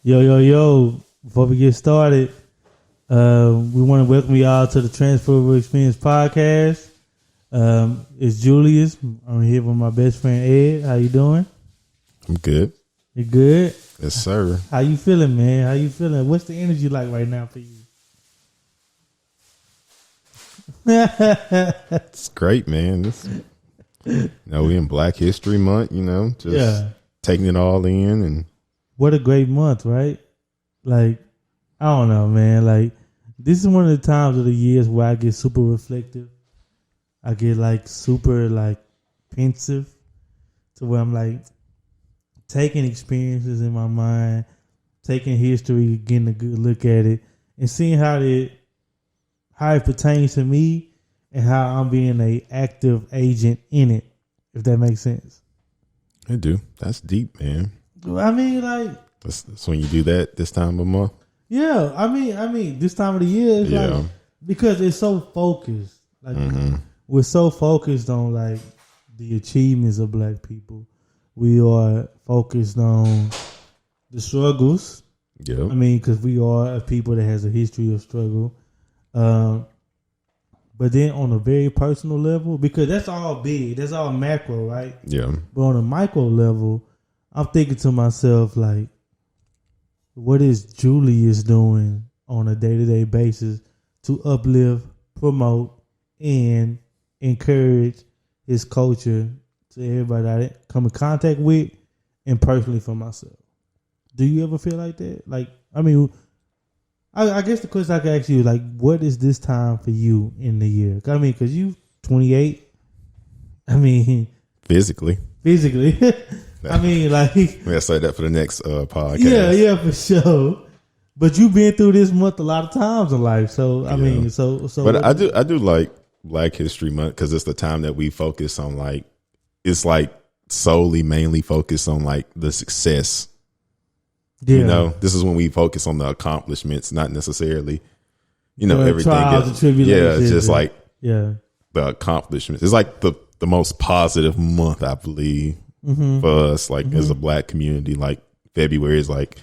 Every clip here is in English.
Yo, yo, yo. Before we get started, we want to welcome y'all to the Transferable Experience podcast. It's Julius. I'm here with my best friend, Ed. How you doing? I'm good. You good? Yes, sir. How you feeling, man? How you feeling? What's the energy like right now for you? It's great, man. We in Black History Month, just taking it all in. And what a great month, right? Like, I don't know, man. Like, this is one of the times of the years where I get super reflective. I get super pensive to where I'm like taking experiences in my mind, taking history, getting a good look at it, and seeing how it pertains to me and how I'm being an active agent in it, if that makes sense. I do. That's deep, man. I mean, that's when you do that this time of month. Yeah, I mean, this time of the year, it's like, because it's so focused. Like, we're so focused on like the achievements of Black people. We are focused on the struggles. Yeah, I mean, because we are a people that has a history of struggle. But then on a very personal level, because that's all big, that's all macro, right? Yeah. But on a micro level, I'm thinking to myself, like, what is Julius doing on a day-to-day basis to uplift, promote, and encourage his culture to everybody that I come in contact with, and personally for myself? Do you ever feel like that? Like, I mean, I guess the question I could ask you is, like, what is this time for you in the year? I mean, because you 28. I mean, physically. I mean, like, We'll say that for the next podcast. Yeah, for sure. But you've been through this month a lot of times in life, so I mean, so. But I do like Black History Month because it's the time that we focus on, like, it's like solely mainly focused on like the success. Yeah. This is when we focus on the accomplishments, not necessarily, everything. Trials and tribulations. It's just like the accomplishments. It's like the most positive month, I believe, for us, like as a Black community. Like February is like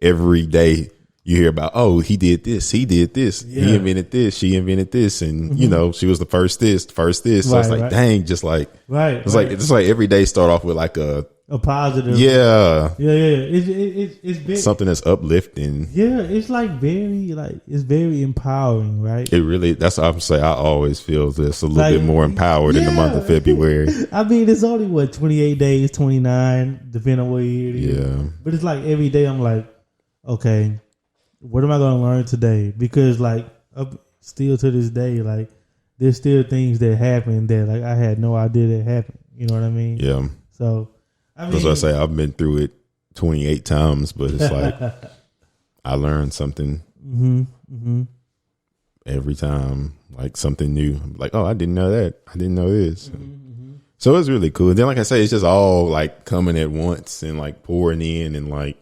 every day you hear about, oh, he did this, he invented this, she invented this, and she was the first this. So it's like, dang, just like it's like every day start off with like a positive. It's been something that's uplifting. It's it's very empowering, right? It really, that's what I'm saying. I always feel this a little bit more empowered in the month of February. I mean, it's only 28 days, 29, depending on what year it is. Yeah. But it's like every day I'm like, okay, what am I going to learn today? Because like up still to this day, like there's still things that happen that like I had no idea that happened. You know what I mean? Yeah. So I mean, that's what I say. I've been through it 28 times, but it's like I learned something every time, like something new. Like, oh, I didn't know that. I didn't know this. So it's really cool. And then, like I say, it's just all like coming at once and like pouring in and like,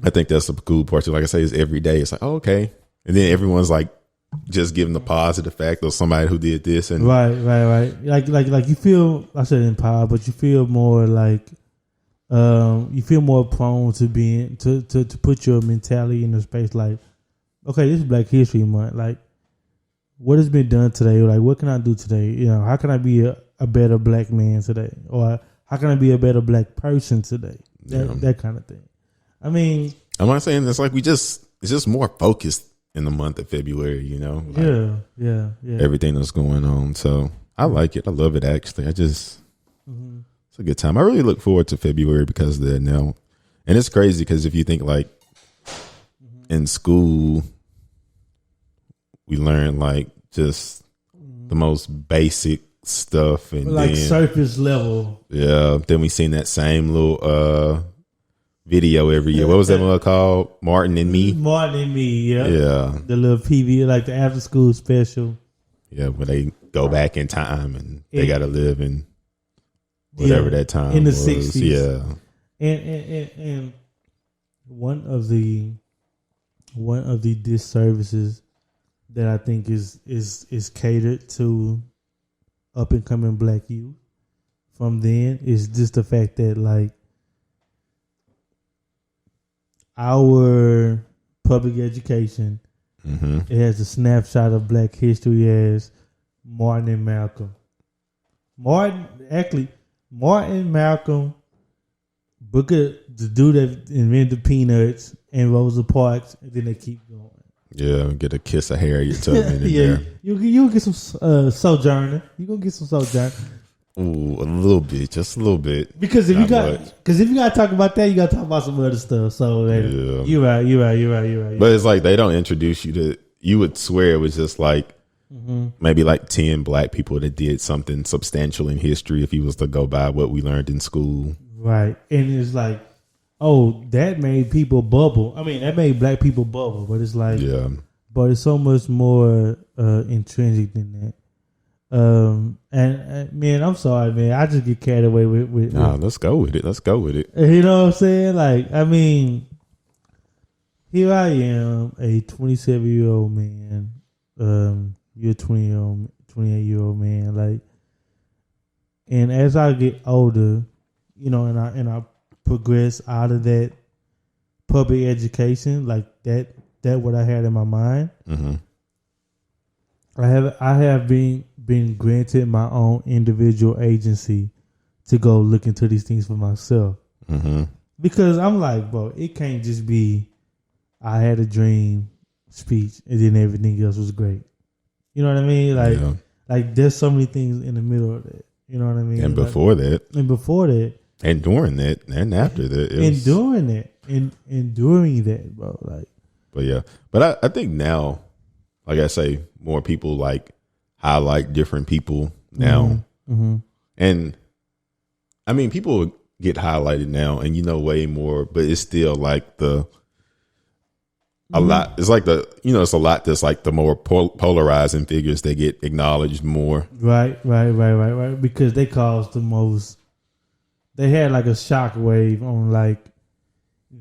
I think that's the cool part. Like I say, is every day. It's like, oh, okay. And then everyone's like just giving the positive fact of somebody who did this. And right. Like you feel, I said empowered, but you feel more like, you feel more prone to being, to put your mentality in a space like, okay, this is Black History Month. Like, what has been done today? Like, what can I do today? How can I be a better Black man today? Or how can I be a better Black person today? That kind of thing. I mean, I'm not saying it's like it's just more focused in the month of February, like yeah. Everything that's going on. So I like it. I love it, actually. It's a good time. I really look forward to February because of that now. And it's crazy because if you think like in school, we learn like just the most basic stuff and like then, surface level. Yeah. Then we seen that same little video every year. What was that one called? Martin and Me. Yeah. Yeah. The little PV, like the after school special. Yeah, where they go back in time and they got to live in whatever that time in the was. 60s. Yeah. And one of the disservices that I think is catered to up and coming Black youth from then is just the fact that like our public education, it has a snapshot of Black history as Martin and Malcolm. Martin, Malcolm, Booker, the dude that invented peanuts, and Rosa Parks, and then they keep going. Yeah, get a kiss of Harriet Tubman in there. You get some Sojourner. You gonna get some Sojourner. Ooh, a little bit, just a little bit. Because if you got to talk about that, you got to talk about some other stuff. So you're right. But it's like they don't introduce you to. You would swear it was just like maybe like 10 Black people that did something substantial in history. If you was to go by what we learned in school, right? And it's like, oh, that made people bubble. I mean, that made Black people bubble. But it's like, but it's so much more intrinsic than that. And man, I'm sorry, man. I just get carried away with nah, let's go with it. You know what I'm saying? Like, I mean, here I am, a 27-year-old man. You're a 28-year-old man. Like, and as I get older, you know, and I progress out of that public education, like that what I had in my mind. I have been granted my own individual agency to go look into these things for myself. Because I'm like, bro, it can't just be I had a dream speech and then everything else was great. You know what I mean? Like there's so many things in the middle of that. You know what I mean? And before that, and during that, and after that, during that, bro. Like, but I think now, like I say, more people like highlight different people now. And I mean, people get highlighted now and you know way more, but it's still like a lot. It's like it's a lot that's like the more polarizing figures that get acknowledged more. Right. Because they caused the most, they had like a shock wave on like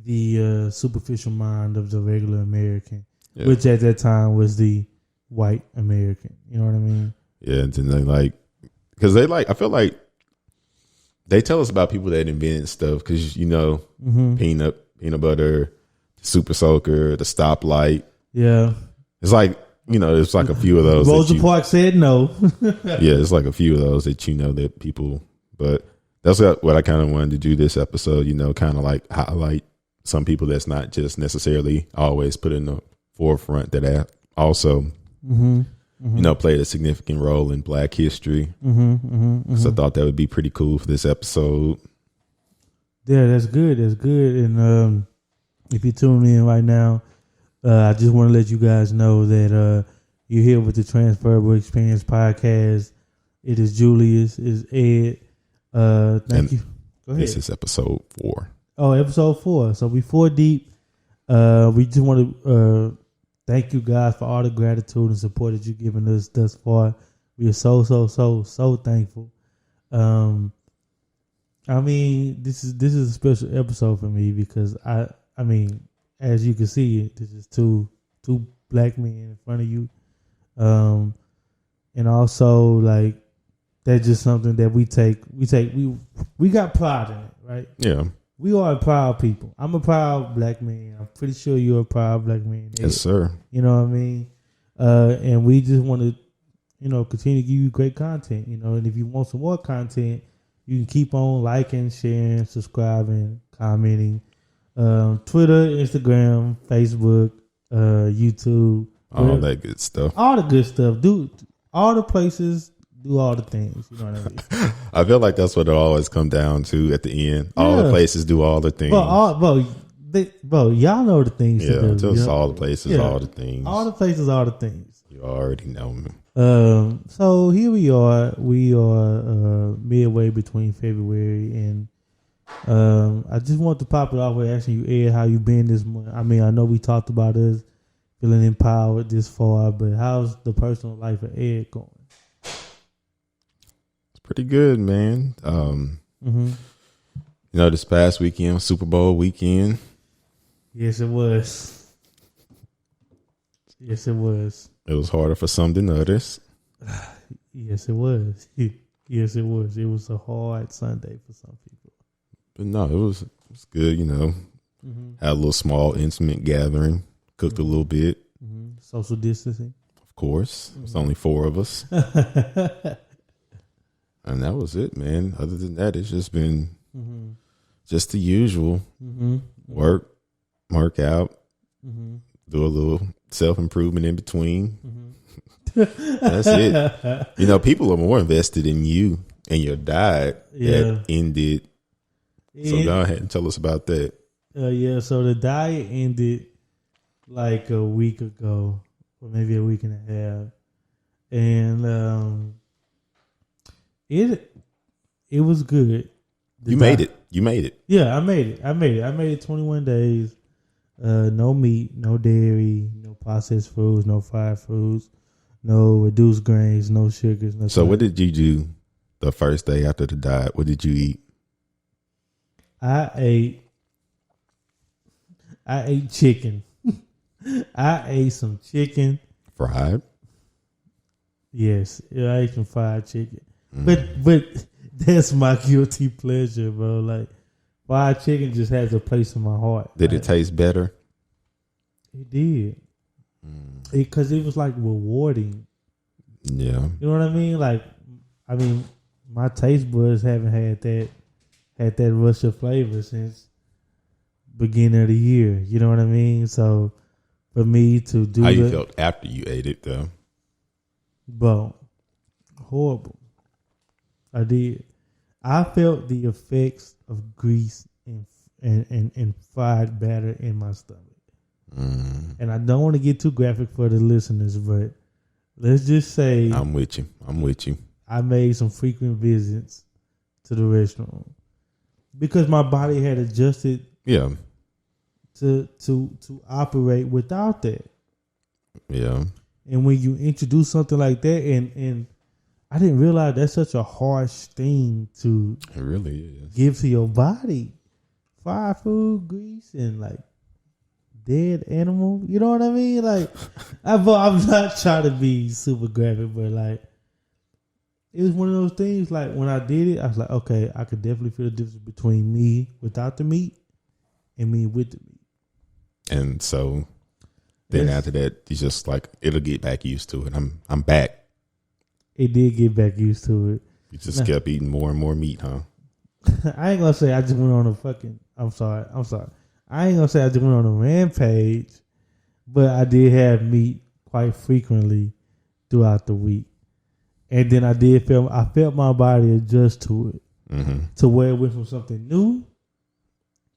the superficial mind of the regular American, which at that time was the white American. You know what I mean? Yeah, and then they like, because they like, I feel like they tell us about people that invented stuff because, you know, peanut butter, super soaker, the stoplight. Yeah. It's like, you know, it's like a few of those. Rosa Parks said no. Yeah, it's like a few of those that, you know, that people, but that's what I kind of wanted to do this episode, you know, kind of like highlight some people that's not just necessarily always put in the forefront that also, you know, played a significant role in Black history. So I thought that would be pretty cool for this episode. Yeah, that's good. And if you're tuning in right now, I just want to let you guys know that you're here with the Transferable Experience podcast. It is Julius, is Ed. Thank you. Go ahead. This is episode 4. Oh, episode 4. So we 4 deep. We just want to thank you guys for all the gratitude and support that you've given us thus far. We are so thankful. I mean, this is a special episode for me because I mean, as you can see, this is two Black men in front of you, and also like that's just something that we got pride in it, right? Yeah. We are a proud people. I'm a proud Black man. I'm pretty sure you're a proud Black man. Yes, sir. You know what I mean? And we just want to, you know, continue to give you great content, you know, and if you want some more content, you can keep on liking, sharing, subscribing, commenting. Twitter, Instagram, Facebook, YouTube. All that good stuff. All the good stuff. Do all the places. Do all the things. You know what I mean? I feel like that's what it always come down to at the end. All the places do all the things. Bro, y'all know the things to do. Just all the places, all the things. All the places, all the things. You already know me. So here we are. We are midway between February and I just want to pop it off with asking you, Ed, how you been this month. I mean, I know we talked about us feeling empowered this far, but how's the personal life of Ed going? Pretty good, man. You know, this past weekend was Super Bowl weekend. Yes, it was. Yes, it was. It was harder for some than others. Yes, it was. Yes, it was. It was a hard Sunday for some people. But no, it was good, you know. had a little small intimate gathering, cooked a little bit. Social distancing. Of course. It's only 4 of us. And that was it, man. Other than that, it's just been just the usual. Work out, do a little self-improvement in between. That's it. You know, people are more invested in you and your diet that ended. So go ahead and tell us about that. So the diet ended like a week ago, or maybe a week and a half. And it was good. You made it. Yeah, I made it. I made it 21 days. No meat, no dairy, no processed foods, no fried foods, no reduced grains, no sugars. No so what did you do the first day after the diet? What did you eat? I ate chicken. I ate some chicken. Fried? Yes, I ate some fried chicken. But that's my guilty pleasure, bro. Like, fried chicken just has a place in my heart. Did it taste better? It did. Because it was like rewarding. Yeah. You know what I mean? Like, my taste buds haven't had that rush of flavor since beginning of the year. You know what I mean? So for me to do how you felt after you ate it though? Bro, horrible. I did. I felt the effects of grease and fried batter in my stomach. And I don't want to get too graphic for the listeners, but let's just say I'm with you. I made some frequent visits to the restaurant because my body had adjusted to operate without that. Yeah. And when you introduce something like that, and I didn't realize that's such a harsh thing to it really is give to your body. Fried food, grease, and like dead animal. You know what I mean? Like, I'm not trying to be super graphic, but like, it was one of those things. Like when I did it, I was like, okay, I could definitely feel the difference between me without the meat and me with the meat. And so then after that, you just like, it'll get back used to it. I'm back. It did get back used to it. You just kept eating more and more meat, huh? I ain't gonna say I just went on a fucking. I'm sorry. I ain't gonna say I just went on a rampage, but I did have meat quite frequently throughout the week, and then I felt my body adjust to it, to where it went from something new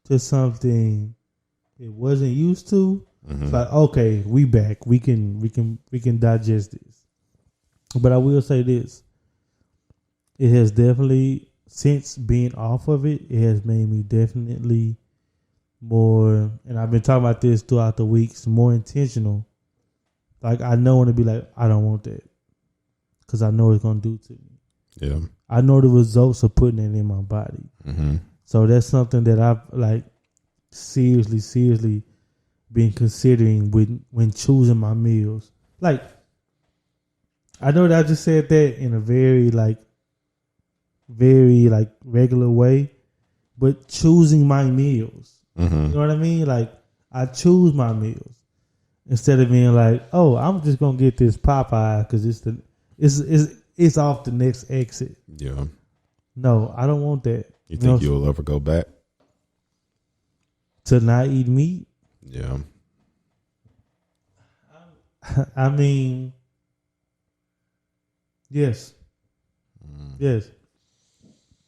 to something it wasn't used to. It's like, okay, we back. We can digest this. But I will say this: it has definitely, since being off of it, it has made me definitely more, and I've been talking about this throughout the weeks, more intentional. Like, I know when to be like, I don't want that, because I know what it's going to do to me. Yeah. I know the results of putting it in my body. So that's something that I've like seriously been considering when choosing my meals. Like, I know that I just said that in a very regular way, but choosing my meals. You know what I mean? Like, I choose my meals instead of being like, oh, I'm just gonna get this Popeye because it's off the next exit. Yeah. No, I don't want that. You think you'll ever go back to not eat meat? Yeah. I mean, yes. Yes.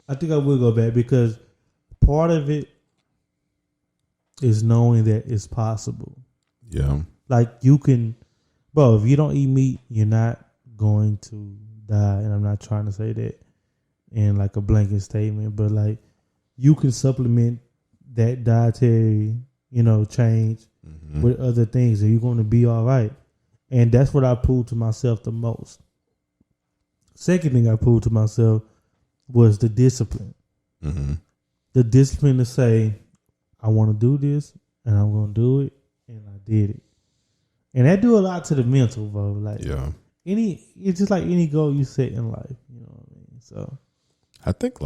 I think I will go back because part of it is knowing that it's possible. Yeah. Like, you can, bro, if you don't eat meat, you're not going to die. And I'm not trying to say that in like a blanket statement, but like, you can supplement that dietary, change with other things and you're going to be all right. And that's what I proved to myself the most. Second thing I proved to myself was the discipline. The discipline to say, I want to do this and I'm going to do it. And I did it. And that do a lot to the mental, bro. Like, it's just like any goal you set in life. You know what I mean? So I think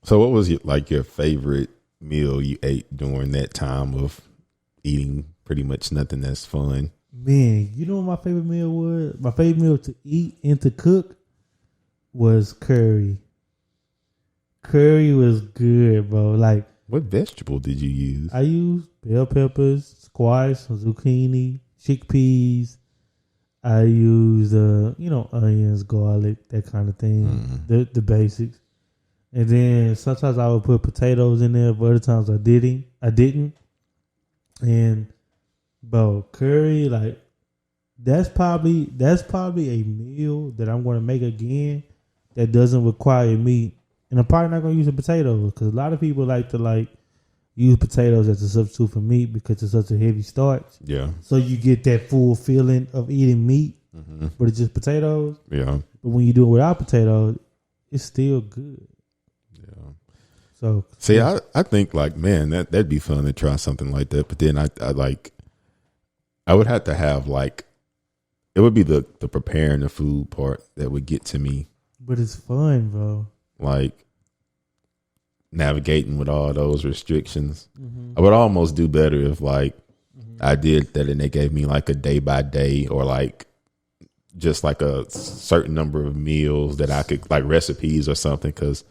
so what was your favorite meal you ate during that time of eating pretty much nothing that's fun? Man, you know what my favorite meal was? My favorite meal to eat and to cook was curry. Curry was good, bro. Like, what vegetable did you use? I used bell peppers, squash, zucchini, chickpeas. I used, onions, garlic, that kind of thing. The basics. And then sometimes I would put potatoes in there, but other times I didn't. And bro, curry, like that's probably a meal that I'm going to make again that doesn't require meat. And I'm probably not going to use the potatoes because a lot of people like to use potatoes as a substitute for meat because it's such a heavy starch. Yeah. So you get that full feeling of eating meat, but it's just potatoes. Yeah. But when you do it without potatoes, it's still good. Yeah. So see, I think like, man, that'd be fun to try something like that. But then I would have to have like, it would be the preparing the food part that would get to me. But it's fun, bro. Like navigating with all those restrictions. I would almost do better if like I did that and they gave me like a day by day or like just like a certain number of meals that I could like recipes or something. Cause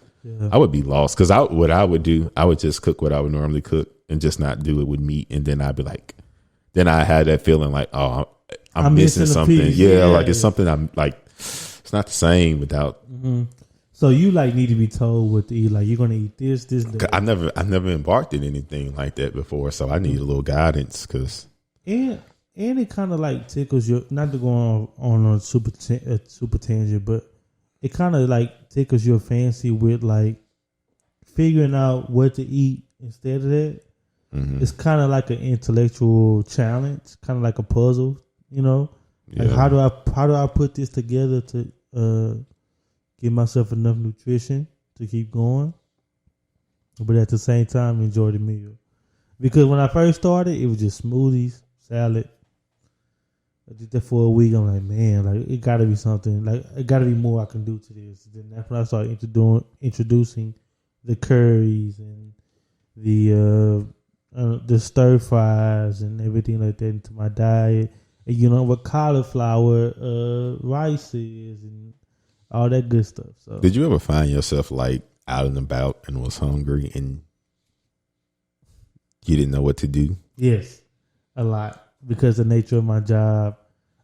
I would be lost. Cause what I would do, I would just cook what I would normally cook and just not do it with meat. And then I'd be like, then I had that feeling like, oh, I'm missing something. Yeah, like it's something I'm like, it's not the same without. So you like need to be told what to eat. Like you're gonna eat this. That. I never embarked in anything like that before, so I need a little guidance. And it kind of like tickles your, not to go on a super tangent, but it kind of like tickles your fancy with like figuring out what to eat instead of that. It's kind of like an intellectual challenge, kind of like a puzzle, you know. Yeah. Like how do I put this together to give myself enough nutrition to keep going, but at the same time enjoy the meal? Because when I first started, it was just smoothies, salad. I did that for a week. I'm like, man, like it got to be something. Like it got to be more I can do to this. Then that's when I started introducing the curries and the stir fries and everything like that into my diet. And you know what cauliflower rice is and all that good stuff. So, did you ever find yourself like out and about and was hungry and you didn't know what to do? Yes, a lot. Because the nature of my job,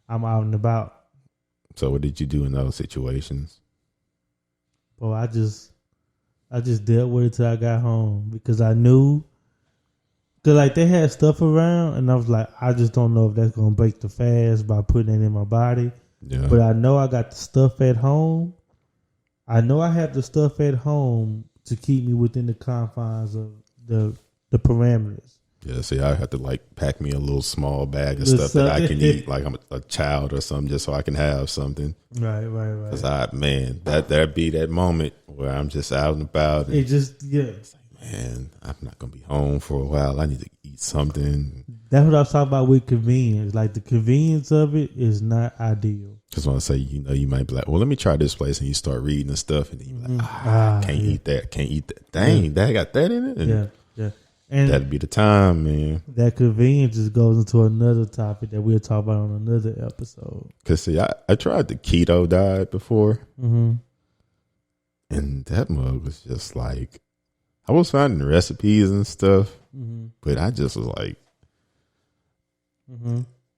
I'm out and about. So what did you do in those situations? Well, I just dealt with it till I got home because I knew. Cause like they had stuff around and I was like, I just don't know if that's gonna break the fast by putting it in my body. Yeah. But I know I got the stuff at home. I know I have the stuff at home to keep me within the confines of the parameters. Yeah, see, I have to like pack me a little small bag of stuff that I can eat, like I'm a child or something, just so I can have something. Right. Because that'd be that moment where I'm just out and about. And it's like, man, I'm not gonna be home for a while. I need to eat something. That's what I was talking about with convenience. Like the convenience of it is not ideal. Because when I say, you might be like, well, let me try this place, and you start reading the stuff, and then you're like, can't eat that. Dang, that got that in it. And yeah. And that'd be the time, man. That convenience just goes into another topic that we'll talk about on another episode. Because, see, I tried the keto diet before. And that mug was just like, I was finding recipes and stuff, but I just was like,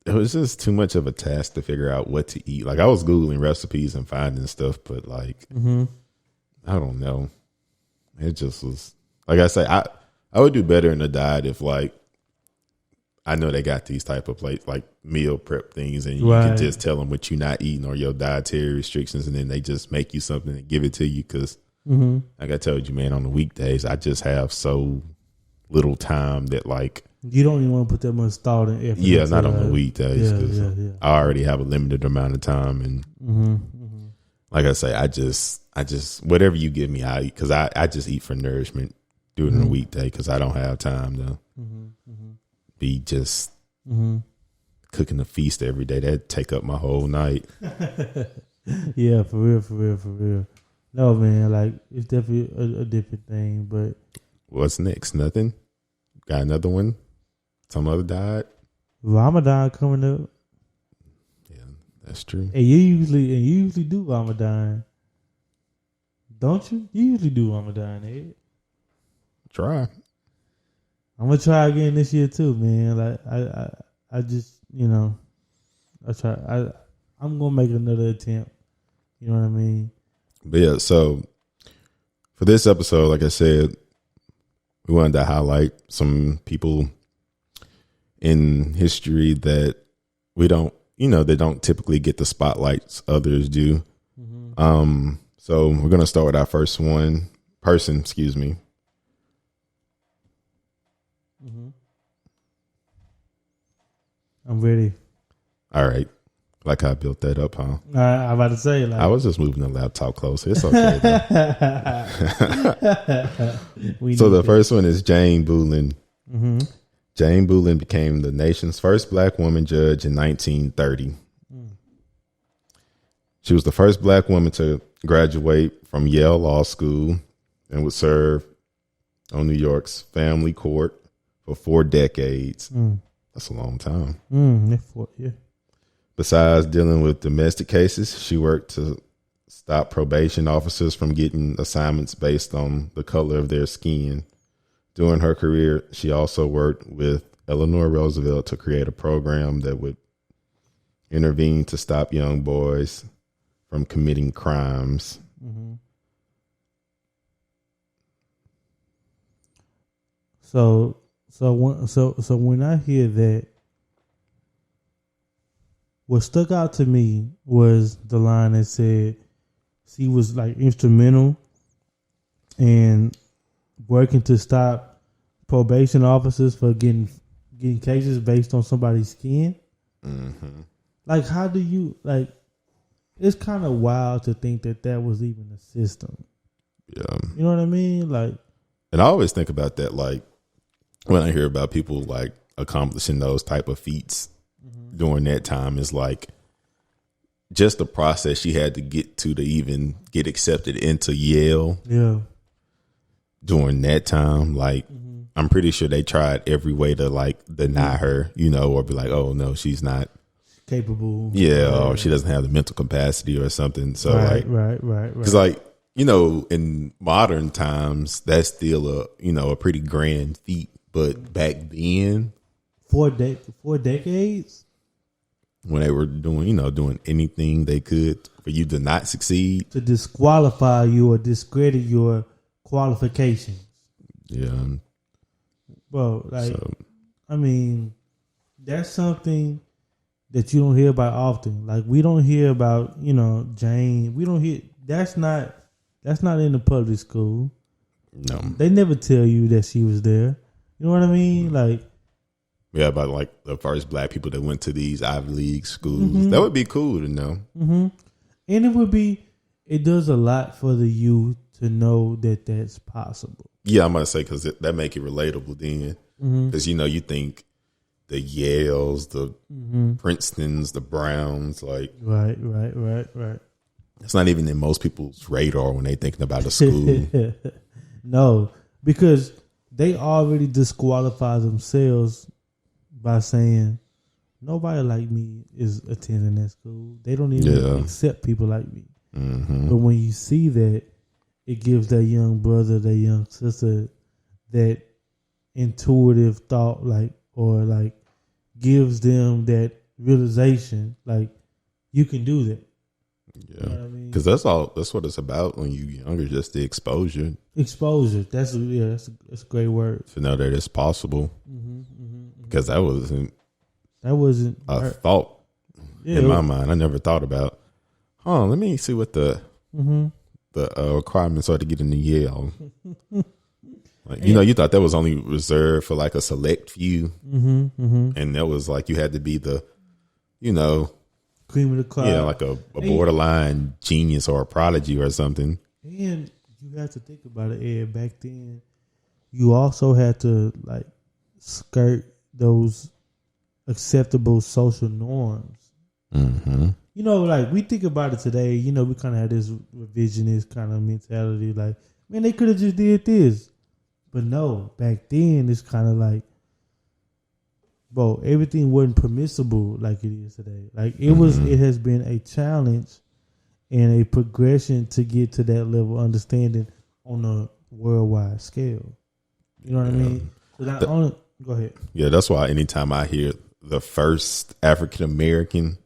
it was just too much of a task to figure out what to eat. Like, I was Googling recipes and finding stuff, but like, I don't know. It just was, like I say, I would do better in the diet if, like, I know they got these type of plates, like meal prep things, and you can just tell them what you're not eating or your dietary restrictions, and then they just make you something and give it to you. Because, like I told you, man, on the weekdays, I just have so little time that, like, you don't even want to put that much thought and effort. Yeah, not on the weekdays. Yeah. I already have a limited amount of time, and like I say, I just whatever you give me, I eat, because I just eat for nourishment during the weekday because I don't have time to be just cooking a feast every day. That'd take up my whole night. Yeah, for real. No, man, like it's definitely a different thing. But What's next? Nothing. Got another one. Some other died. Ramadan coming up. Yeah, that's true. And you usually do Ramadan, don't you? You usually do Ramadan, Ed. Try. I'm gonna try again this year too, man. Like I just I try. I'm gonna make another attempt. You know what I mean? But yeah, so for this episode, like I said, we wanted to highlight some people in history that we don't, they don't typically get the spotlights others do. Mm-hmm. So we're gonna start with our first person. Excuse me. Mm-hmm. I'm ready. All right. Like how I built that up, huh? I'm about to say, like, I was just moving the laptop closer. It's okay. So the first one is Jane Bolin. Mm-hmm. Jane Bolin became the nation's first black woman judge in 1930. She was the first black woman to graduate from Yale Law School and would serve on New York's family court for 4 decades. That's a long time. Yeah. Besides dealing with domestic cases, she worked to stop probation officers from getting assignments based on the color of their skin. During her career, she also worked with Eleanor Roosevelt to create a program that would intervene to stop young boys from committing crimes. Mm-hmm. So when I hear that, what stuck out to me was the line that said she was like instrumental in working to stop probation officers for getting cases based on somebody's skin. Mm-hmm. Like, how do you, like, it's kind of wild to think that was even a system. Yeah. You know what I mean? Like, and I always think about that, like, when I hear about people like accomplishing those type of feats during that time, is like just the process she had to get to even get accepted into Yale. Yeah. During that time, like, I'm pretty sure they tried every way to like deny her, or be like, oh no, she's not capable. Yeah, or she doesn't have the mental capacity or something. So right. Because like, in modern times, that's still a pretty grand feat. But back then, 4 decades, when they were doing anything they could for you to not succeed, to disqualify you or discredit your qualifications. Yeah. Well, I mean, that's something that you don't hear about often. Like, we don't hear about, Jane. We don't hear, that's not in the public school. No. They never tell you that she was there. You know what I mean? Like, yeah, about like the first black people that went to these Ivy League schools. Mm-hmm. That would be cool to know. Mm-hmm. And it does a lot for the youth to know that that's possible. Yeah, I'm going to say, because that make it relatable then. Because, you think the Yales, the Princetons, the Browns, like. Right. It's not even in most people's radar when they thinking about a school. No, because they already disqualify themselves by saying, nobody like me is attending that school. They don't even accept people like me. Mm-hmm. But when you see that, it gives that young brother, that young sister, that intuitive thought, or gives them that realization, like, you can do that. Yeah, because you know I mean? That's what it's about when you're younger, just the exposure. That's a great word. To know that it's possible. Because that wasn't a thought in my mind. I never thought about, let me see what the requirements are to get into Yale. Like, you thought that was only reserved for like a select few. And that was like, you had to be the, cream of the crop. Yeah, like a borderline genius or a prodigy or something. And you have to think about it, Ed. Back then, you also had to skirt those acceptable social norms. Mm-hmm. We think about it today. We kind of have this revisionist kind of mentality. Like, man, they could have just did this. But no, back then it's kind of like, bro, everything wasn't permissible like it is today. Like it was, it has been a challenge and a progression to get to that level of understanding on a worldwide scale. You know what I mean? So go ahead. Yeah, that's why anytime I hear the first African American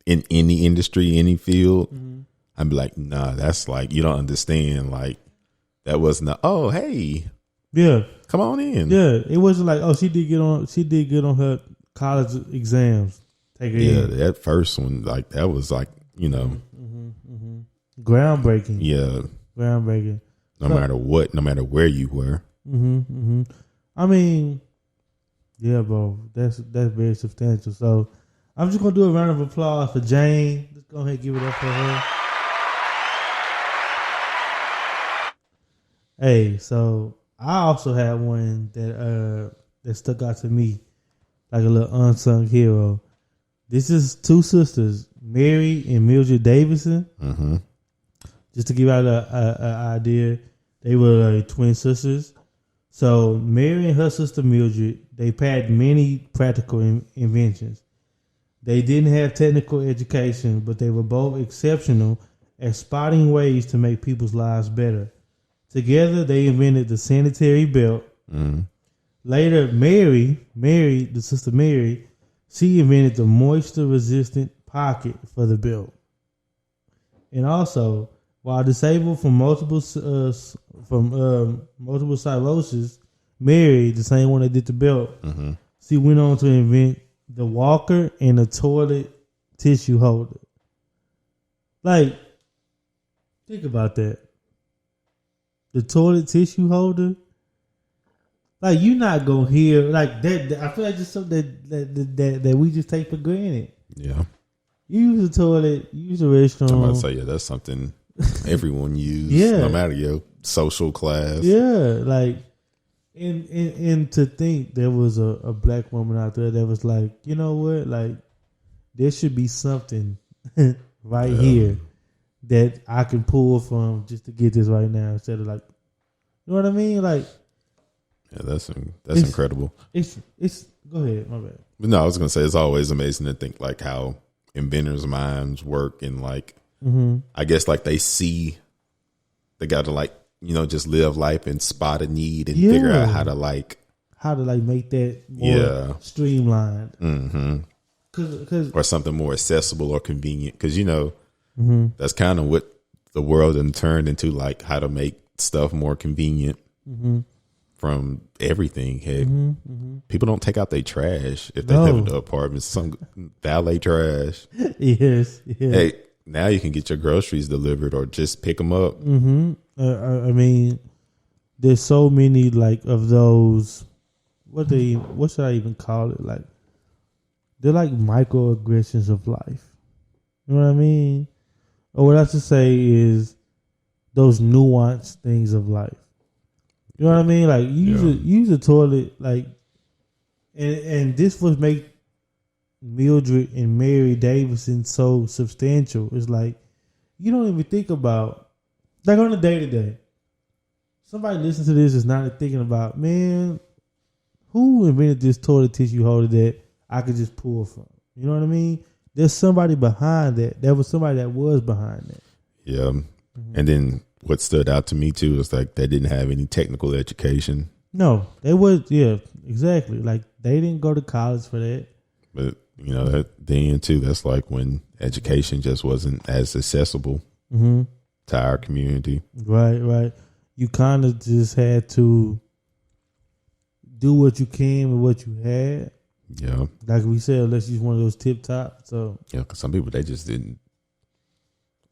in any industry, any field, I'm like, nah, that's like, you don't understand. Like, that wasn't oh, hey. Yeah. Come on in. Yeah. It wasn't like, oh, she did good on her college exams. Take her in. That first one, like, that was like, you know. Groundbreaking. Yeah. Groundbreaking. No matter what, no matter where you were. I mean, yeah, bro, that's very substantial. So I'm just gonna do a round of applause for Jane. Let's go ahead and give it up for her. Hey, so I also had one that stuck out to me like a little unsung hero. This is two sisters, Mary and Mildred Davidson. Just to give out an idea, they were twin sisters. So Mary and her sister Mildred, they had many practical inventions. They didn't have technical education, but they were both exceptional at spotting ways to make people's lives better. Together, they invented the sanitary belt. Later, Mary, the sister Mary, she invented the moisture-resistant pocket for the belt. And also, while disabled from multiple sclerosis, Mary, the same one that did the belt, she went on to invent the walker and the toilet tissue holder. Like, think about that. The toilet tissue holder. Like, you're not gonna hear like that. I feel like just something that we just take for granted. Yeah. You use the toilet, you use the restroom. I'm about to say, yeah, that's something everyone uses, no matter your social class. Yeah, like, and to think there was a black woman out there that was like, you know what, like, there should be something right here that I can pull from just to get this right now instead of like, you know what I mean? Like, yeah, that's incredible. It's go ahead, my bad. But no, I was gonna say it's always amazing to think like how inventors' minds work and like I guess like they got to like, you know, just live life and spot a need and figure out how to like make that more streamlined. Cause or something more accessible or convenient. Because, you know, that's kind of what the world has turned into, like how to make stuff more convenient from everything. Hey, people don't take out their trash if they live in the apartments. Some valet trash. Yes. Hey, now you can get your groceries delivered or just pick them up. I mean, there's so many like of those. What should I even call it? Like, they're like microaggressions of life. You know what I mean? Or what I should say is those nuanced things of life. You know what I mean? Like, use a toilet, like, and this was make Mildred and Mary Davidson so substantial. It's like, you don't even think about, like, on a day-to-day, somebody listening to this is not thinking about, man, who invented this toilet tissue holder that I could just pull from? You know what I mean? There's somebody behind that. There was somebody that was behind that. Yeah. And then what stood out to me too is like they didn't have any technical education. No, they was, yeah, exactly. Like, they didn't go to college for that. But, you know, that then too, that's like when education just wasn't as accessible to our community. Right. You kind of just had to do what you can with what you had. Yeah. Like we said, unless you're one of those tip top. So, yeah, because some people, they just didn't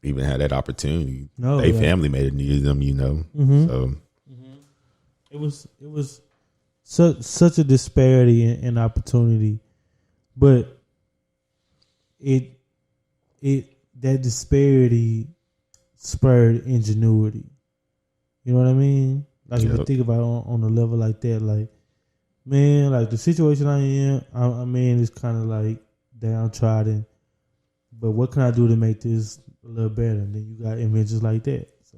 even have that opportunity. No, their family made it near them, you know. So it was such a disparity in opportunity, but that disparity spurred ingenuity. You know what I mean? Like, if you think about it on a level like that, like, man, like the situation I am, I mean, it's kind of like downtrodden. But what can I do to make this a little better? And then you got inventions like that. So,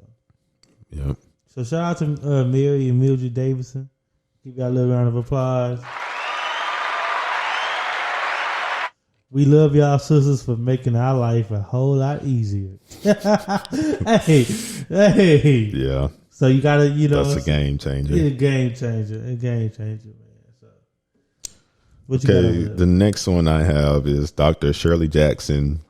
yeah. So shout out to Mary and Mildred Davidson. Give y'all a little round of applause. We love y'all sisters for making our life a whole lot easier. hey. Yeah. So you gotta, that's a game changer. A game changer, man. So, what you okay, got? The next one I have is Dr. Shirley Jackson.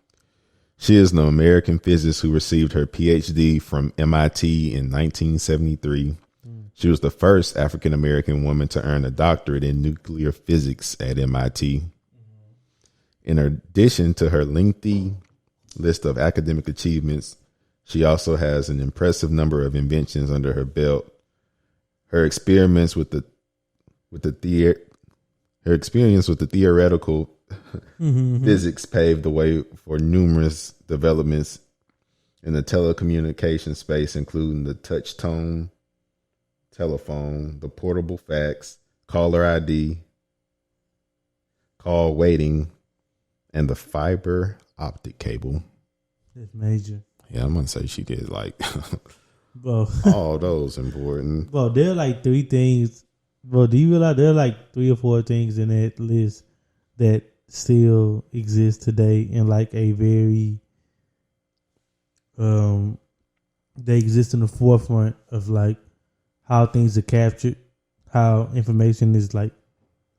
She is an American physicist who received her PhD from MIT in 1973. She was the first African American woman to earn a doctorate in nuclear physics at MIT. In addition to her lengthy list of academic achievements, she also has an impressive number of inventions under her belt. Her experience with the theoretical physics paved the way for numerous developments in the telecommunication space, including the touch tone telephone, the portable fax, caller ID, call waiting, and the fiber optic cable. It's major. Yeah, I'm gonna say she did like Bro. all those important. Bro, there are like 3 things. Bro, do you realize there are like 3 or 4 things in that list that still exist today in like a very they exist in the forefront of like how things are captured, how information is like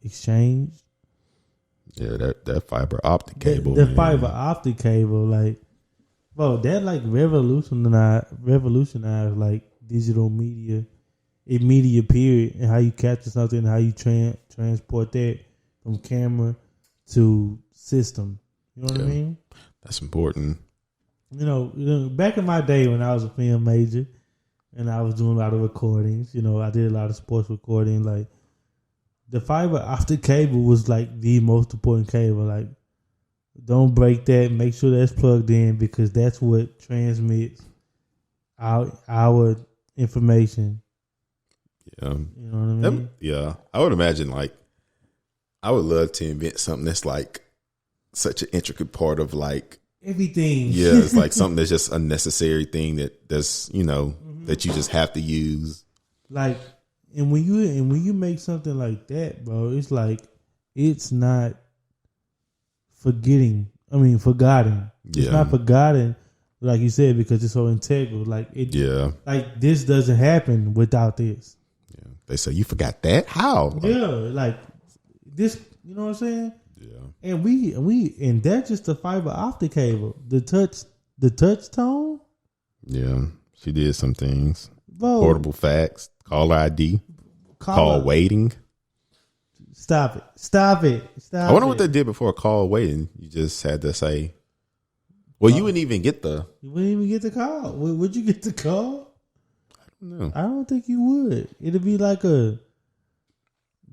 exchanged. Yeah, that fiber optic cable. The fiber optic cable, like, bro, that like revolutionized like digital media, media period, and how you capture something, and how you transport that from camera to system. You know what I mean? That's important. Back in my day when I was a film major and I was doing a lot of recordings, I did a lot of sports recording. Like, the fiber optic cable was like the most important cable. Like, don't break that. Make sure that's plugged in, because that's what transmits our information. Yeah. You know what I mean? Yeah. I would imagine, like, I would love to invent something that's like such an intricate part of like everything. Yeah, it's like something that's just a necessary thing that's that you just have to use. Like, and when you make something like that, bro, it's like it's not forgotten. It's not forgotten, like you said, because it's so integral. Like like this doesn't happen without this. Yeah, they say you forgot that. How? Like this. You know what I'm saying? Yeah. And and that's just the fiber optic cable. The touch tone. Yeah, she did some things. Bro, portable fax, caller ID, call waiting. Stop it. I wonder what they did before call waiting. You just had to say, well, you wouldn't even get the. You wouldn't even get the call. Would you get the call? I don't know. I don't think you would. It'd be like a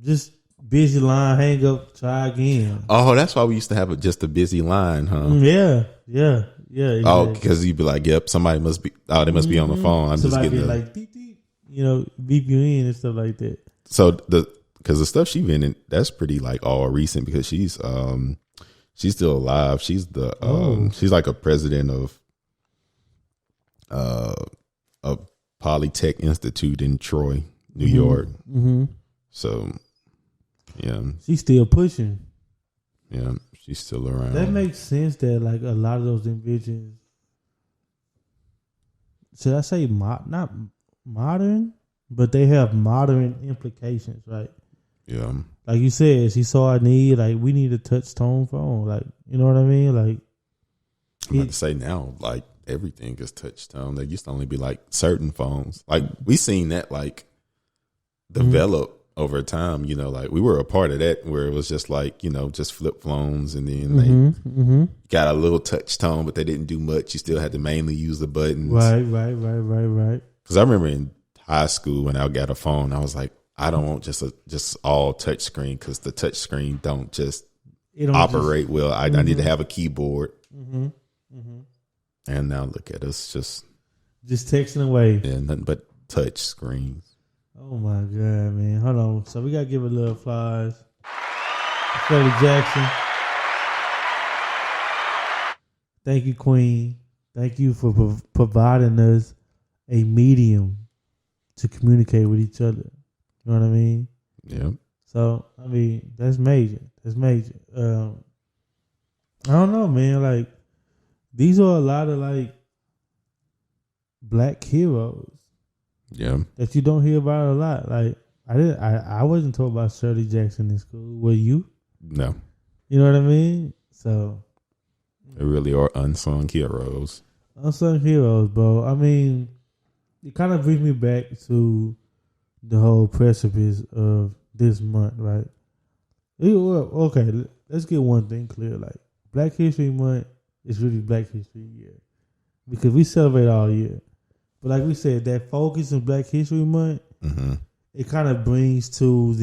just busy line, hang up, try again. Oh, that's why we used to have just a busy line, huh? Yeah. Exactly. Oh, because you'd be like, yep, somebody must be. Oh, they must be on the phone. I'm somebody just getting like beep, beep you in and stuff like that. So because the stuff she's in, that's pretty like all recent, because she's still alive. She's she's like a president of a Polytech Institute in Troy, New York. Mm-hmm. So yeah, she's still pushing. Yeah, she's still around. That makes sense that like a lot of those inventions, should I say not modern, but they have modern implications, right? Yeah. Like you said, she saw a need, like we need a touch tone phone. Like, you know what I mean? Like, I'm about to say now, like everything is touch tone. There used to only be like certain phones. Like we seen that like develop over time, like we were a part of that, where it was just like, just flip phones, and then they got a little touch tone, but they didn't do much. You still had to mainly use the buttons. Right. Because I remember in high school when I got a phone, I was like, I don't want just all touch screen, because the touch screen don't just operate well. I need to have a keyboard. And now look at us, just texting away. Yeah, nothing but touch screens. Oh my God, man. Hold on. So we got to give a little applause. Shirley Jackson. Thank you, Queen. Thank you for providing us a medium to communicate with each other. You know what I mean? Yeah. So I mean, that's major. That's major. I don't know, man. Like, these are a lot of like black heroes. Yeah. That you don't hear about a lot. Like, I wasn't told about Shirley Jackson in school. Were you? No. You know what I mean? So They really are unsung heroes. Unsung heroes, bro. I mean, it kind of brings me back to the whole precipice of this month, right? Okay, let's get one thing clear. Like, Black History Month is really Black History Year because we celebrate all year. But like we said, that focus in Black History Month, it kind of brings to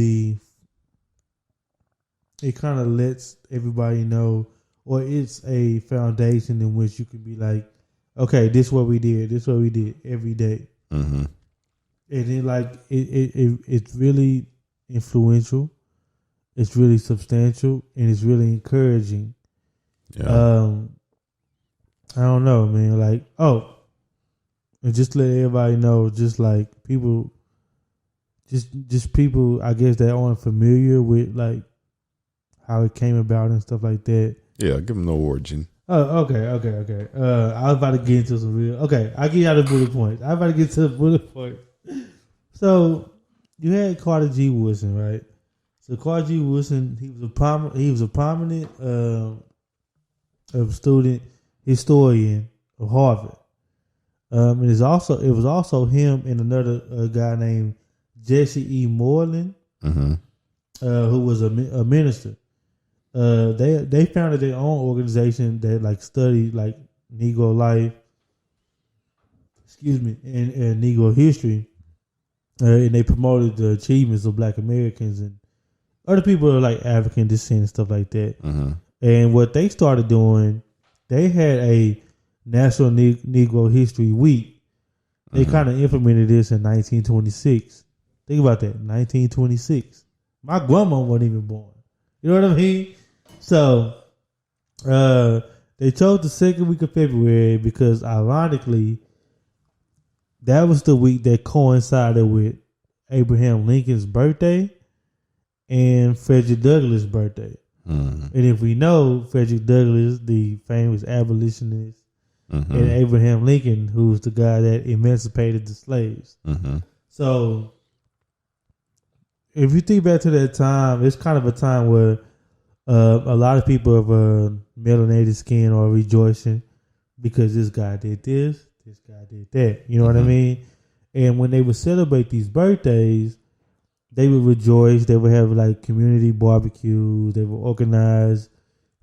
it kind of lets everybody know, or it's a foundation in which you can be like, okay, this is what we did. This is what we did every day. And then like it's really influential. It's really substantial, and it's really encouraging. Yeah. I don't know, man. Like, and just let everybody know, just like people, just people, I guess, that aren't familiar with like how it came about and stuff like that. Yeah, give them the origin. Oh, okay. I was about to get into some real. Okay, I'll give y'all the bullet points. I was about to get to the bullet point. So you had Carter G. Woodson, right? So Carter G. Woodson, he was a prominent student historian of Harvard. It was also him and another guy named Jesse E. Moreland, who was a minister. They founded their own organization that like studied like Negro life, and Negro history, and they promoted the achievements of Black Americans and other people of like African descent and stuff like that. And what they started doing, they had a National Negro History Week. They kind of implemented this in 1926. Think about that, 1926. My grandma wasn't even born. You know what I mean? So they chose the second week of February because, ironically, that was the week that coincided with Abraham Lincoln's birthday and Frederick Douglass' birthday. And if we know Frederick Douglass, the famous abolitionist, and Abraham Lincoln, who's the guy that emancipated the slaves. So if you think back to that time, it's kind of a time where a lot of people of melanated skin are rejoicing because this guy did this guy did that. You know what I mean? And when they would celebrate these birthdays, they would rejoice. They would have like community barbecues. They would organize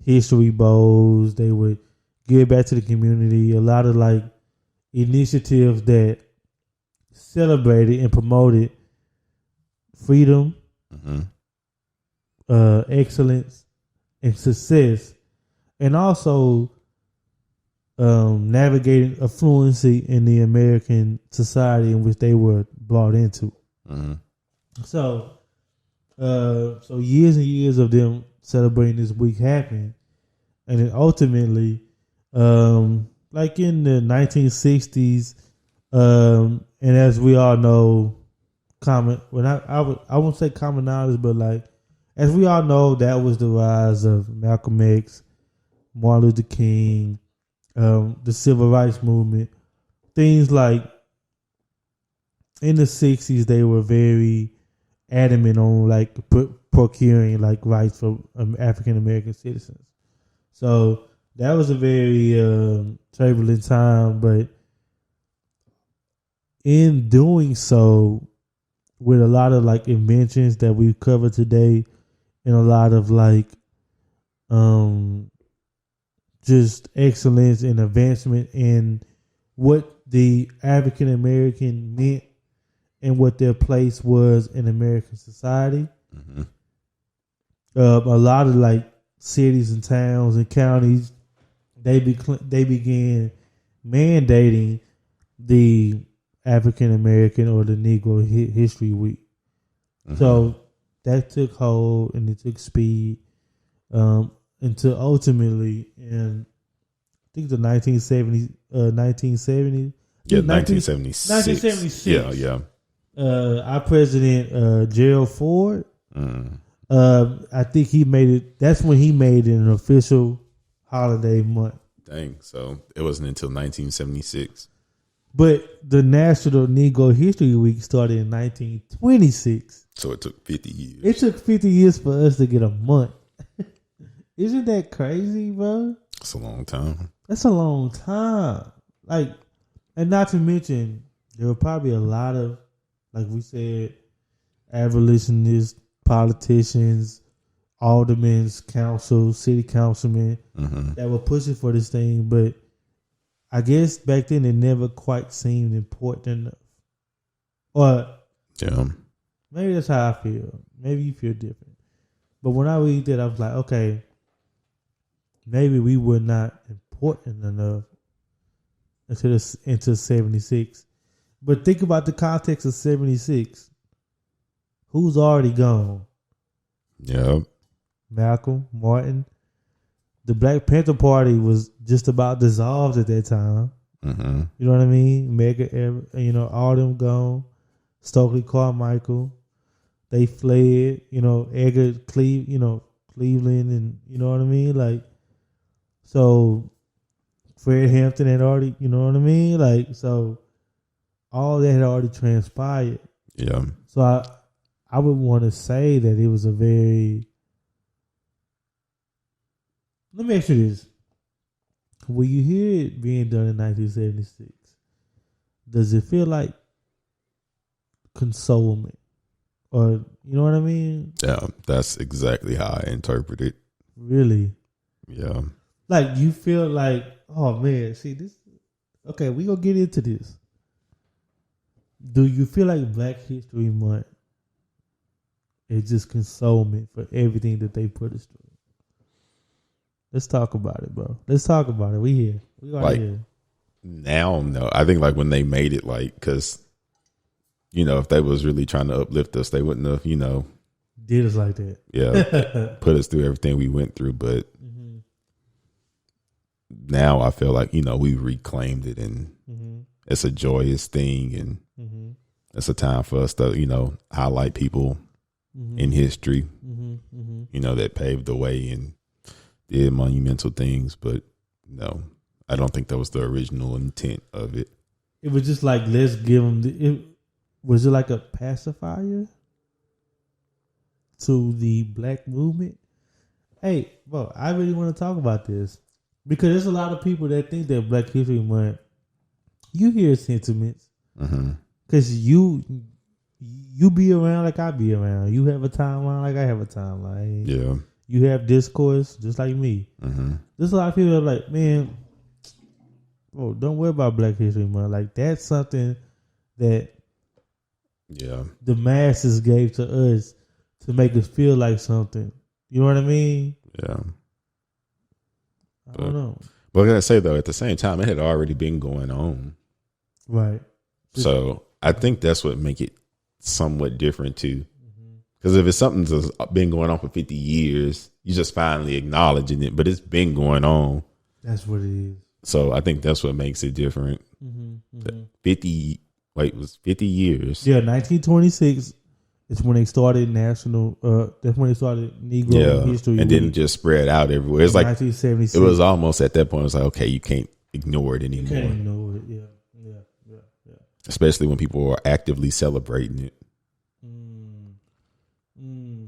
history bowls. They would give back to the community. A lot of like initiatives that celebrated and promoted freedom, excellence, and success, and also navigating affluency in the American society in which they were brought into. So years and years of them celebrating this week happened, and then ultimately, like in the 1960s, and as we all know, I won't say common knowledge, but like as we all know, that was the rise of Malcolm X, Martin Luther King, the Civil Rights Movement. Things like in the 60s, they were very adamant on like procuring like rights for African American citizens. So that was a very turbulent time, but in doing so, with a lot of like inventions that we've covered today, and a lot of like just excellence and advancement in what the African American meant and what their place was in American society. A lot of like cities and towns and counties, they began mandating the African American or the Negro History Week. So that took hold and it took speed until ultimately in I think the 1970s. Yeah, 1976. 1976. Yeah. Our president, Gerald Ford. I think he made it. That's when he made it an official holiday month. Dang. So it wasn't until 1976. But the National Negro History Week started in 1926. So it took 50 years. It took 50 years for us to get a month. Isn't that crazy, bro? That's a long time. That's a long time. Like, and not to mention, there were probably a lot of, like we said, abolitionists, politicians, aldermen, council, city councilmen that were pushing for this thing. But I guess back then it never quite seemed important enough. Or maybe that's how I feel. Maybe you feel different. But when I read that, I was like, okay, maybe we were not important enough until 76. But think about the context of 76. Who's already gone? Yeah. Malcolm, Martin. The Black Panther Party was just about dissolved at that time. You know what I mean? Medgar, all them gone. Stokely Carmichael. They fled. Edgar Cleveland, and you know what I mean? Like, so Fred Hampton had already, you know what I mean? Like, so all that had already transpired. Yeah. So I would want to say that it was a very. Let me ask you this. When you hear it being done in 1976, does it feel like consolement? Or, you know what I mean? Yeah, that's exactly how I interpret it. Really? Yeah. Like, you feel like, oh man, see this. Okay, we gonna get into this. Do you feel like Black History Month is just consolement for everything that they put us through? Let's talk about it, bro. Let's talk about it. We here. We are here. Now, no. I think like when they made it, like, because, if they was really trying to uplift us, they wouldn't have, did us like that. Yeah. Put us through everything we went through. But now I feel like, we reclaimed it, and it's a joyous thing, and it's a time for us to, highlight people in history, that paved the way and did monumental things. But no, I don't think that was the original intent of it. It was just like, let's give them was it like a pacifier to the Black movement? Hey, bro, I really want to talk about this because there's a lot of people that think that Black History Month, you hear sentiments because you be around like I be around. You have a timeline like I have a timeline. Yeah. You have discourse just like me. There's a lot of people that are like, man, bro, don't worry about Black History Month. Like, that's something that the masses gave to us to make us feel like something. You know what I mean? Yeah. I don't know. But I gotta say though, at the same time, it had already been going on. Right. So I think that's what make it somewhat different too. Because if it's something that's been going on for 50 years, you just finally acknowledging it, but it's been going on. That's what it is. So I think that's what makes it different. 50 years. Yeah, 1926 is when they started that's when they started Negro History. And then it just spread out everywhere. It's like 1976. It was almost at that point, it was like, okay, you can't ignore it anymore. You can't ignore it, yeah. Especially when people are actively celebrating it.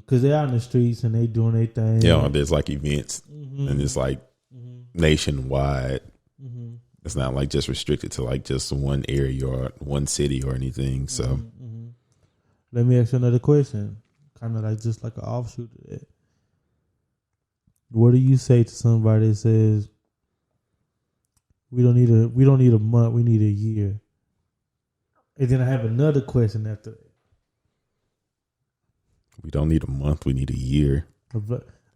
Because they're out in the streets and they doing their thing. Yeah, there's like events and it's like nationwide. It's not like just restricted to like just one area or one city or anything. So let me ask you another question. Kind of like just like an offshoot of that. What do you say to somebody that says we don't need a month, we need a year? And then I have another question after that. We don't need a month. We need a year.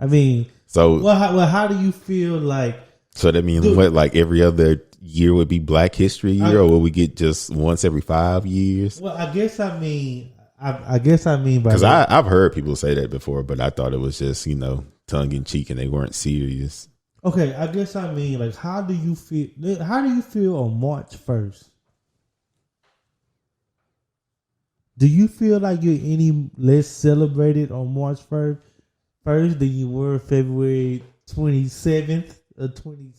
I mean, so how do you feel like? So that means what? Like every other year would be Black History Year, or will we get just once every 5 years? Well, I guess I mean by because I've heard people say that before, but I thought it was just tongue in cheek and they weren't serious. Okay, I guess I mean like how do you feel? How do you feel on March 1st? Do you feel like you're any less celebrated on March 1st than you were February 27th or 20?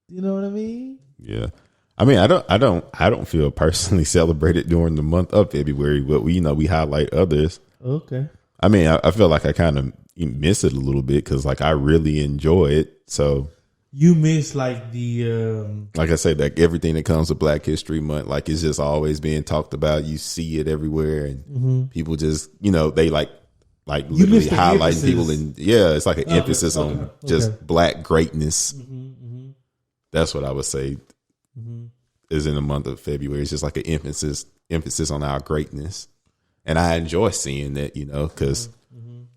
You know what I mean? Yeah. I mean, I don't feel personally celebrated during the month of February, but we highlight others. Okay. I mean, I feel like I kind of miss it a little bit because like I really enjoy it. So you miss like the like I said, like everything that comes with Black History Month, like it's just always being talked about. You see it everywhere, and people just they like literally highlighting people, and it's like an emphasis on just Black greatness. That's what I would say is in the month of February. It's just like an emphasis on our greatness, and I enjoy seeing that, because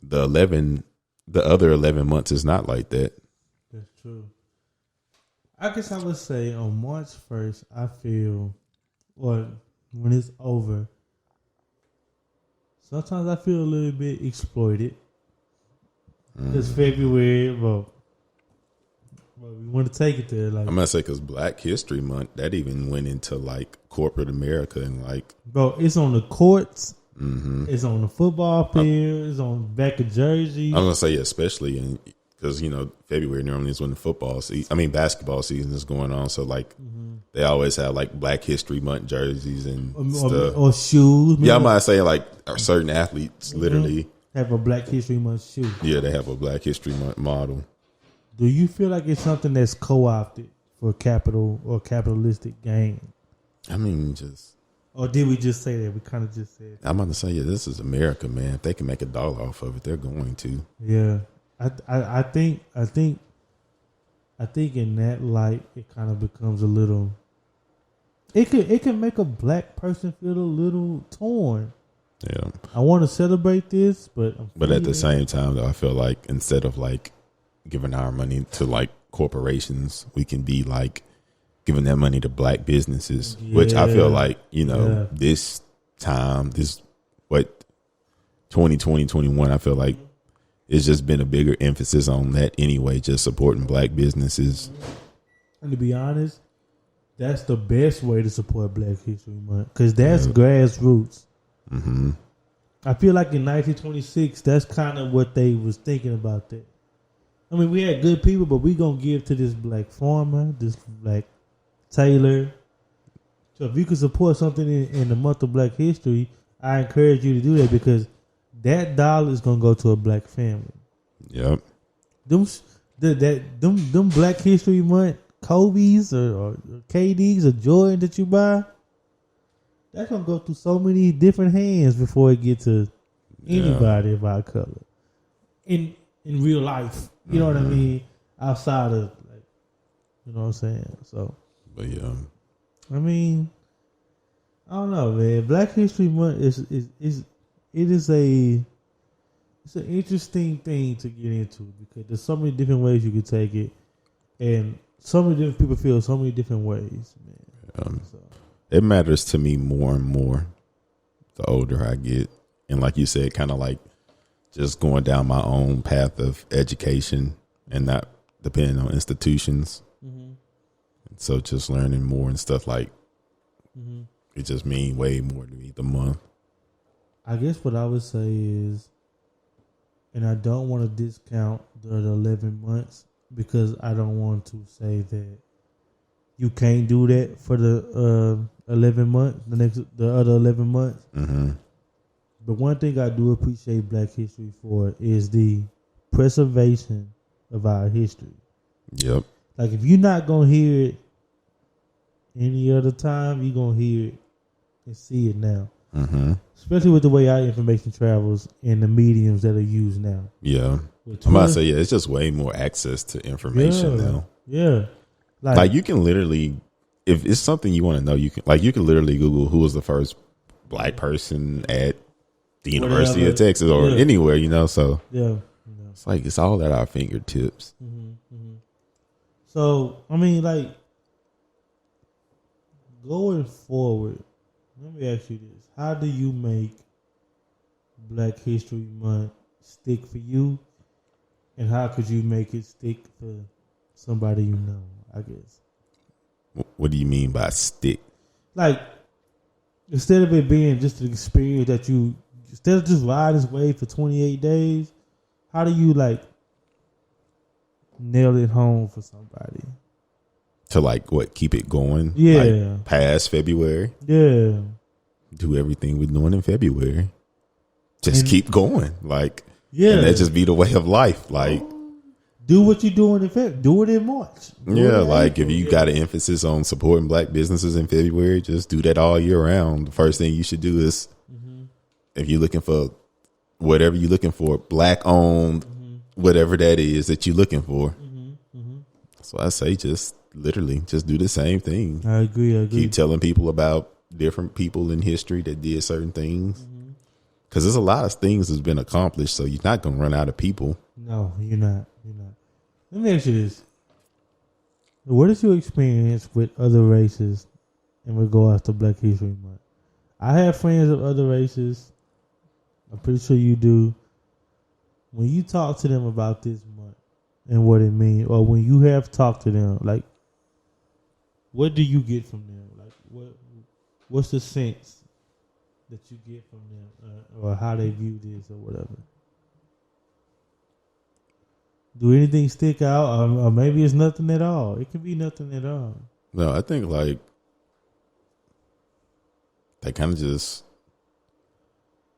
the other 11 months is not like that. That's true. I guess I would say on March 1st, I feel, or when it's over, sometimes I feel a little bit exploited. It's February, well, we want to take it there. Like, I'm gonna say because Black History Month, that even went into like corporate America and like, bro, it's on the courts, it's on the football field, it's on back of jerseys. I'm gonna say especially because February normally is when the basketball season is going on. So like they always have like Black History Month jerseys and stuff or shoes. Yeah, I might say like certain athletes literally have a Black History Month shoe. Yeah, they have a Black History Month model. Do you feel like it's something that's co-opted for capital or capitalistic gain? I mean, or did we just say that? We kind of just said. I'm about to say, this is America, man. If they can make $1 off of it, they're going to. Yeah, I think in that light, it kind of becomes a little. It can make a Black person feel a little torn. Yeah, I want to celebrate this, but at the same time, though, I feel like instead of like giving our money to like corporations, we can be like giving that money to Black businesses, which I feel like, this time, 2020, 21, I feel like it's just been a bigger emphasis on that anyway, just supporting Black businesses. And to be honest, that's the best way to support Black History Month because that's grassroots. I feel like in 1926, that's kind of what they was thinking about that. I mean, we had good people, but we gonna give to this Black farmer, this Black tailor. So if you could support something in the month of Black History, I encourage you to do that because that dollar is gonna go to a Black family. Yep. Them Black History Month Kobe's or KD's or Jordan that you buy, that's gonna go through so many different hands before it get to anybody of our color. In real life. You know what I mean? Outside of, like, you know what I'm saying? So, but yeah, I mean, I don't know, man. Black History Month is an interesting thing to get into because there's so many different ways you could take it, and so many different people feel so many different ways, man. It matters to me more and more the older I get, and like you said, kind of like just going down my own path of education and not depending on institutions. So just learning more and stuff like it just mean way more to me the month. I guess what I would say is, and I don't want to discount the 11 months because I don't want to say that you can't do that for the 11 months, the other 11 months. But one thing I do appreciate Black History for is the preservation of our history. Yep. Like if you're not gonna hear it any other time, you're gonna hear it and see it now. Especially with the way our information travels and the mediums that are used now. Yeah. I'm about to say, it's just way more access to information now. Yeah. Like you can literally, if it's something you want to know, you can literally Google who was the first Black person at the University of Texas or anywhere, so it's like it's all at our fingertips. So I mean, like going forward, let me ask you this: how do you make Black History Month stick for you, and how could you make it stick for somebody you know? I guess. What do you mean by stick? Like, instead of it being just an experience that you, instead of just riding this wave for 28 days, how do you like nail it home for somebody? To like what, keep it going? Yeah. Like past February? Yeah. Do everything we're doing in February. Just keep going. Like, yeah. And that just be the way of life. Like, do what you're doing in February. Do it in March. Like if you got an emphasis on supporting black businesses in February, just do that all year round. The first thing you should do is, if you're looking for whatever you're looking for, black owned, whatever that is that you're looking for. So I say just literally just do the same thing. I agree. Keep telling people about different people in history that did certain things. Because there's a lot of things that's been accomplished, so you're not going to run out of people. No, you're not. Let me ask you this. What is your experience with other races in regards to Black History Month? I have friends of other races. I'm pretty sure you do. When you talk to them about this month and what it means, or when you have talked to them, like, what do you get from them? Like, what's the sense that you get from them, or how they view this, or whatever? Do anything stick out, or maybe it's nothing at all? It could be nothing at all. No, I think like they kind of just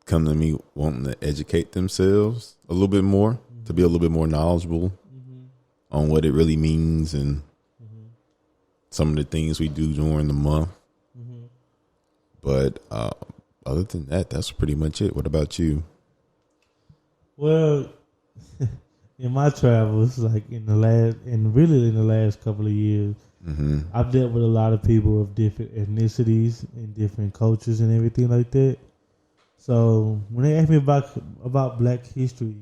come to me wanting to educate themselves a little bit more, to be a little bit more knowledgeable on what it really means and some of the things we do during the month. But other than that, that's pretty much it. What about you? Well, in my travels, like in the last couple of years, I've dealt with a lot of people of different ethnicities and different cultures and everything like that. So when they ask me about Black history,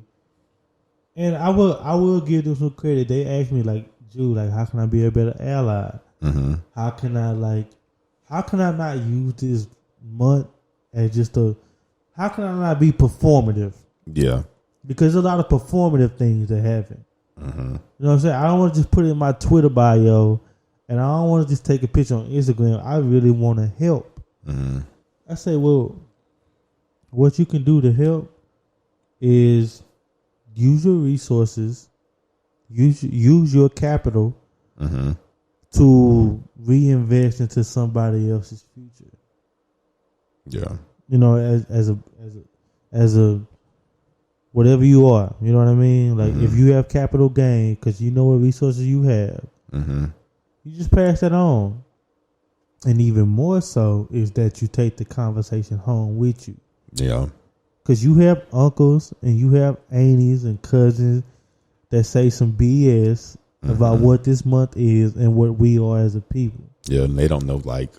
and I will give them some credit. They ask me like, Jude, like, how can I be a better ally? How can I not use this month as just how can I not be performative? Yeah. Because there's a lot of performative things that happen. You know what I'm saying? I don't want to just put it in my Twitter bio, and I don't want to just take a picture on Instagram. I really want to help. I say, well, what you can do to help is use your resources, use your capital to reinvest into somebody else's future. Yeah. You know, as a whatever you are, you know what I mean? Like if you have capital gain because you know what resources you have, you just pass that on. And even more so is that you take the conversation home with you. Yeah. Because you have uncles and you have aunties and cousins that say some BS about what this month is and what we are as a people. Yeah, and they don't know like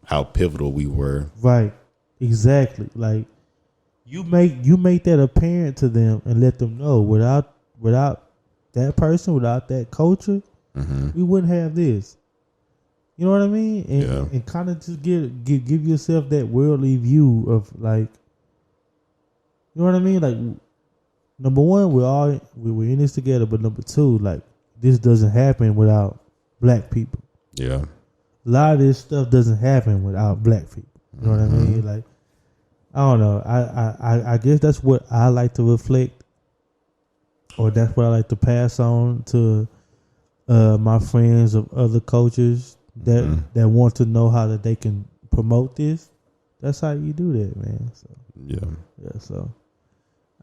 how pivotal we were. Right. Exactly. Like you make that apparent to them and let them know without that person, without that culture, we wouldn't have this. You know what I mean? And kind of just give yourself that worldly view of like, you know what I mean? Like, number one, we're in this together, but number two, like, this doesn't happen without black people. Yeah. A lot of this stuff doesn't happen without black people. You know what I mean? Like, I don't know. I guess that's what I like to reflect, or that's what I like to pass on to my friends of other cultures that want to know how that they can promote this. That's how you do that, man. So yeah. So,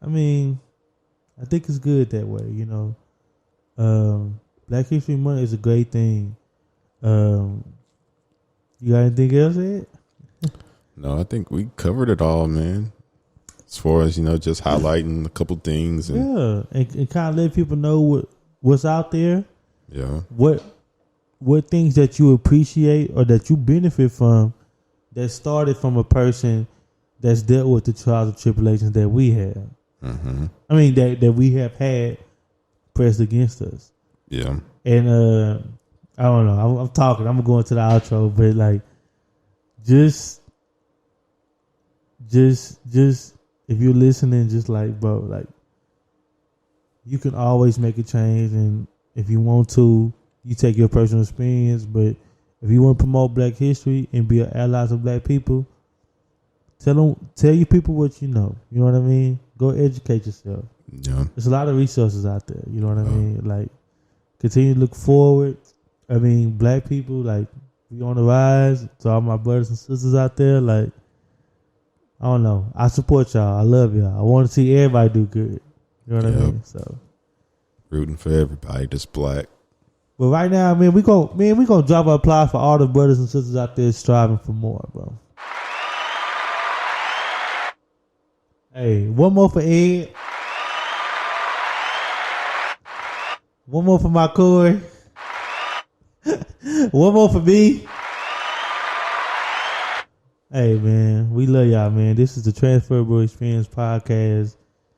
I mean, I think it's good that way. You know, Black History Month is a great thing. You got anything else to add? No, I think we covered it all, man. As far as, you know, just highlighting a couple things. And and kind of let people know what's out there. Yeah. What things that you appreciate or that you benefit from that started from a person that's dealt with the trials and tribulations that we have. I mean, that we have had pressed against us. Yeah. And I don't know. I'm talking. I'm going to the outro, but like, just if you're listening, just like, bro, like, you can always make a change, and if you want to, you take your personal experience. But if you want to promote Black history and be an ally to black people, Tell your people what you know. You know what I mean? Go educate yourself. Yeah. There's a lot of resources out there. You know what I mean? Like, continue to look forward. I mean, black people, like, we on the rise. To all my brothers and sisters out there, like, I don't know. I support y'all. I love y'all. I want to see everybody do good. You know what I mean? So, rooting for everybody that's black. But right now, man, we gonna drop our applause for all the brothers and sisters out there striving for more, bro. Hey, one more for Ed. One more for my Corey. One more for me. Hey, man, we love y'all, man. This is the Transferable Experience Podcast.